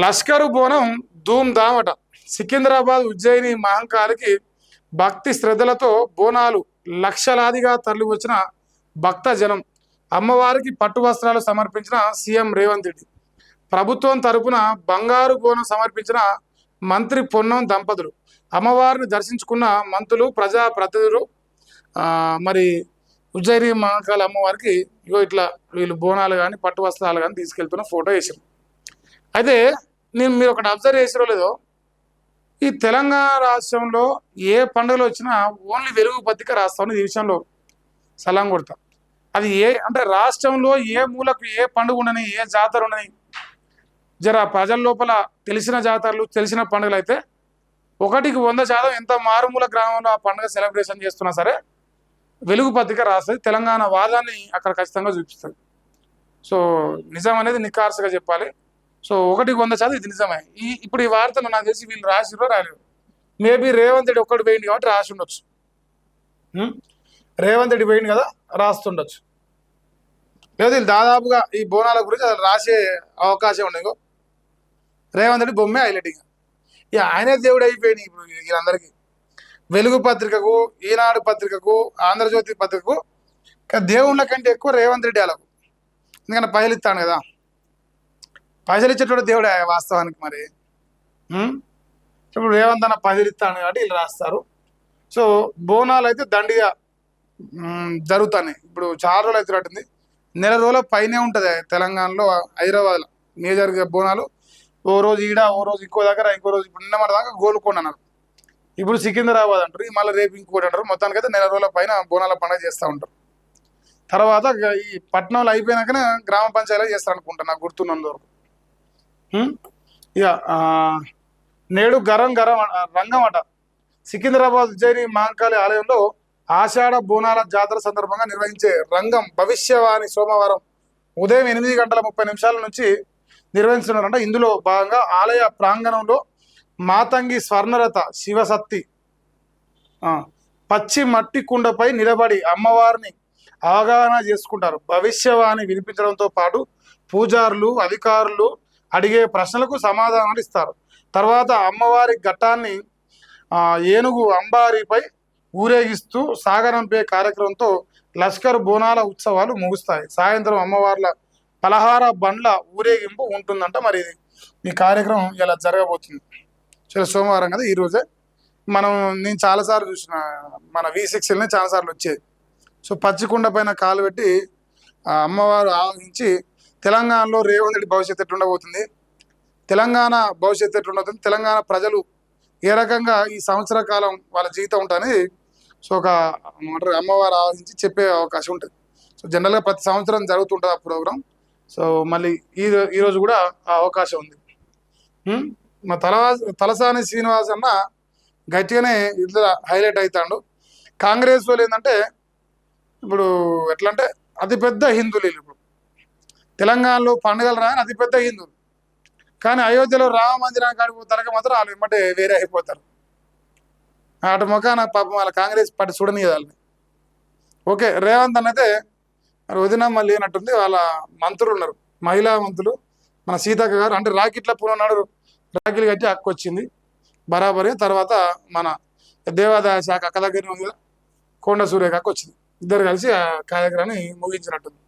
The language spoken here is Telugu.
లష్కరు బోనం ధూమ్ ధామట. సికింద్రాబాద్ ఉజ్జయిని మహంకాళికి భక్తి శ్రద్ధలతో బోనాలు లక్షలాదిగా తరలి వచ్చిన భక్త జనం. అమ్మవారికి పట్టు వస్త్రాలు సమర్పించిన సీఎం రేవంత్ రెడ్డి. ప్రభుత్వం తరపున బంగారు బోనం సమర్పించిన మంత్రి పొన్నం దంపతులు. అమ్మవారిని దర్శించుకున్న మంత్రులు, ప్రజాప్రతినిధులు. మరి ఉజ్జయిని మహంకాళి అమ్మవారికి ఇగో ఇట్లా వీళ్ళు బోనాలు కానీ పట్టు వస్త్రాలు కానీ తీసుకెళ్తున్న ఫోటో వేసారు. అయితే మీరు ఒకటి అబ్జర్వ్ చేసారో లేదో, ఈ తెలంగాణ రాష్ట్రంలో ఏ పండుగలు వచ్చినా ఓన్లీ వెలుగు పత్రిక రాస్తామని ఈ విషయంలో సలాం కొడతా. అది అంటే రాష్ట్రంలో ఏ మూలకు ఏ పండుగ ఉండని, ఏ జాతర ఉండని, జర ప్రజల లోపల తెలిసిన జాతరలు, తెలిసిన పండుగలు అయితే 100% ఎంత మారుమూల గ్రామంలో ఆ పండుగ సెలబ్రేషన్ చేస్తున్నా సరే వెలుగు పత్రిక రాస్తుంది. తెలంగాణ వాదాన్ని అక్కడ ఖచ్చితంగా చూపిస్తుంది. సో నిజం అనేది నిఖార్సుగా చెప్పాలి. సో 100% ఇది నిజమే. ఇప్పుడు ఈ వార్తను నాకు తెలిసి వీళ్ళు రాసిరో రాలేరు. మేబీ రేవంత్ రెడ్డి ఒక్కటి పోయింది కాబట్టి రాసి ఉండొచ్చు. రేవంత్ రెడ్డి పోయింది కదా, రాస్తుండొచ్చు. లేదా వీళ్ళు దాదాపుగా ఈ బోనాల గురించి అసలు రాసే అవకాశం ఉండదు. రేవంత్ రెడ్డి బొమ్మే హైలైటింగ్. ఇక ఆయనే దేవుడు అయిపోయింది ఇప్పుడు వీళ్ళందరికీ. వెలుగు పత్రికకు, ఈనాడు పత్రికకు, ఆంధ్రజ్యోతి పత్రికకు దేవుళ్ళ కంటే ఎక్కువ రేవంత్ రెడ్డి వాళ్ళకు. ఎందుకంటే పైసలు ఇస్తాను కదా, పైసలు ఇచ్చేటోడు దేవుడే వాస్తవానికి. మరి ఇప్పుడు రేవంత్ అన్న పైసలు ఇస్తాను కాబట్టి వీళ్ళు రాస్తారు. సో బోనాలు అయితే దండిగా జరుగుతాయి. ఇప్పుడు చాలా రోజులు అవుతున్నట్టుంది, నెల రోజుల పైనే ఉంటుంది తెలంగాణలో. హైదరాబాద్లో మేజర్గా బోనాలు ఓ రోజు ఈడ, ఓ రోజు ఇంకో దగ్గర, ఇంకో రోజు ఇప్పుడు నిన్న దాకా గోల్కొండ అన్నారు, ఇప్పుడు సికింద్రాబాద్ అంటారు, మళ్ళీ రేపు ఇంకోటి అంటారు. మొత్తానికైతే నెల రోజుల పైన బోనాల పండుగ చేస్తూ ఉంటారు. తర్వాత ఈ పట్టణంలో అయిపోయినాకనే గ్రామ పంచాయతీలో చేస్తారు అనుకుంటా, నాకు గుర్తున్నంత వరకు. ఇక నేడు గరం రంగం అట. సికింద్రాబాద్ ఉజ్జయిని మహంకాళి ఆలయంలో ఆషాఢ బోనాల జాతర సందర్భంగా నిర్వహించే రంగం భవిష్యవాణి సోమవారం ఉదయం 8:30 నుంచి నిర్వహిస్తున్నారంట. ఇందులో భాగంగా ఆలయ ప్రాంగణంలో మాతంగి స్వర్ణరథ శివసత్తి పచ్చి మట్టి కుండపై నిలబడి అమ్మవారిని అవగాహన చేసుకుంటారు. భవిష్యవాణి వినిపించడంతో పాటు పూజారులు, అధికారులు అడిగే ప్రశ్నలకు సమాధానాలు ఇస్తారు. తర్వాత అమ్మవారి ఘట్టాన్ని ఏనుగు అంబారీపై ఊరేగిస్తూ సాగరంపే కార్యక్రమంతో లష్కర్ బోనాల ఉత్సవాలు ముగుస్తాయి. సాయంత్రం అమ్మవార్ల పలహార బండ్ల ఊరేగింపు ఉంటుందంట. మరి ఈ కార్యక్రమం ఇలా జరగబోతుంది. సరే, సోమవారం కదా ఈరోజే. నేను చాలాసార్లు చూసిన, మన V6 చాలాసార్లు వచ్చేది. సో పచ్చికుండ పైన కాలు పెట్టి అమ్మవారు ఆవహించి తెలంగాణలో రేవంత్ రెడ్డి భవిష్యత్తు ఎట్లుండబోతుంది, తెలంగాణ భవిష్యత్తు ఎట్లుండబోతుంది, తెలంగాణ ప్రజలు ఏ రకంగా ఈ సంవత్సర కాలం వాళ్ళ జీవితం ఉంటుంది, సో ఒక అమ్మవారు ఆవహించి చెప్పే అవకాశం ఉంటుంది. సో జనరల్గా ప్రతి సంవత్సరం జరుగుతుంటుంది ఆ ప్రోగ్రాం. సో మళ్ళీ ఈరోజు కూడా ఆ అవకాశం ఉంది. మా తలసాని శ్రీనివాస్ అన్న గట్టిగానే ఇందులో హైలైట్ అవుతాడు. కాంగ్రెస్ వాళ్ళు ఏంటంటే ఇప్పుడు ఎట్లా అంటే అతిపెద్ద హిందువులు ఇప్పుడు తెలంగాణలో పండుగలు రాని అతిపెద్ద హిందువులు, కానీ అయోధ్యలో రామ మందిరానికి ఆడిపోతారక మాత్రం వాళ్ళు వెంబటే వేరే అయిపోతారు. అటు మొఖాన పాపం వాళ్ళ కాంగ్రెస్ పార్టీ చూడని వాళ్ళని. ఓకే, రేవంత్ అన్న అయితే మరి వదినమ్మ లేనట్టుంది. వాళ్ళ మంత్రులు ఉన్నారు, మహిళా మంత్రులు. మన సీతక్క గారు అంటే రాకెట్ల పూర్వనాడు రాఖీలు కట్టి అక్క వచ్చింది బరాబరి. తర్వాత మన దేవాదాయ శాఖ అక్క దగ్గర ఉంది కదా, కొండ సూర్యక వచ్చింది. ఇద్దరు కలిసి ఆ కార్యక్రమాన్ని ముగించినట్టుంది.